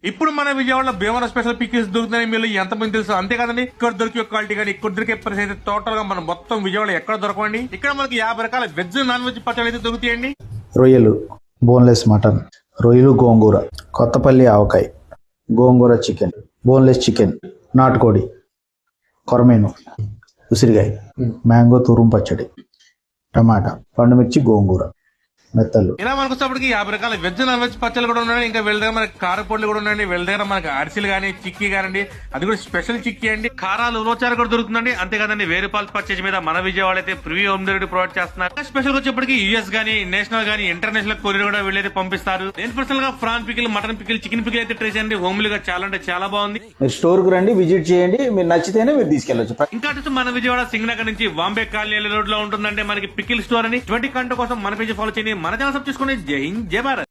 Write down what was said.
ఇప్పుడు మన విజయవాడలో భీమవరం స్పెషల్ పికిల్స్ దొరుకుతున్నాయి. మీరు ఎంతమంది తెలుసు? అంతే కదండి, ఇక్కడ దొరికే క్వాలిటీ కానీ ఇక్కడ దొరికే ప్రైస్ అయితే టోటల్ గా మనం మొత్తం విజయవాడ ఎక్కడ దొరకండి. ఇక్కడ మనకి 50 రకాల వెజ్ నాన్ వెజ్ పచ్చడి అయితే దొరుకుతాయండి. రొయ్యలు, బోన్లెస్ మటన్, రొయ్యలు గోంగూర, కొత్తపల్లి ఆవకాయ, గోంగూర చికెన్, బోన్లెస్ చికెన్, నాటుకోడి, కొరమేను, ఉసిరికాయ, మ్యాంగో తురుము పచ్చడి, టమాటా, పండుమిర్చి, గోంగూర, మెత్తలు. ఇలా మనకు వచ్చేప్పటికి 50 రకాల వెజ్ నాన్ వెజ్ పచ్చళ్ళు కూడా ఉన్నాయి. ఇంకా వీళ్ళ దగ్గర మనకి కారపొడులు కూడా ఉన్నాయండి. వీళ్ళ దగ్గర మనకి అరిసెలు కానీ చిక్కీ కానండి, అది కూడా స్పెషల్ చిక్కీ అండి. కారాలు ఉలోచారు కూడా దొరుకుతుందండి. అంతేకాదండి, ₹1000 పర్చేజ్ మీద మన విజయవాడ అయితే ప్రీ హోమ్ డెలివరీ ప్రొవైడ్ చేస్తున్నారు. స్పెషల్ వచ్చేప్పటికి యూఎస్ గానీ నేషనల్ గానీ ఇంటర్నేషనల్ కొరియర్ కూడా వీళ్ళైతే పంపిస్తారు. నేను పర్సనల్ గా prawn pickle, mutton pickle, chicken pickle అయితే ట్రై చేయండి. హోమ్లీగా చాలా అంటే చాలా బాగుంది. మీరు స్టోర్ కు రండి, విజిట్ చేయండి, మీరు నచ్చితేనే మీరు తీసుకెళ్ళచ్చు. ఇంకా వచ్చి మన విజయవాడ సింగనగర్ నుంచి బాంబే కాలనీ రోడ్ లో ఉంటుందంటే మనకి పికిల్ స్టోర్ అని. 20 కంట కోసం మన పేజ్ ఫాలో చేయండి, మన ఛానల్ సబ్ చేసుకోండి. జై హింద్, జై భారత్.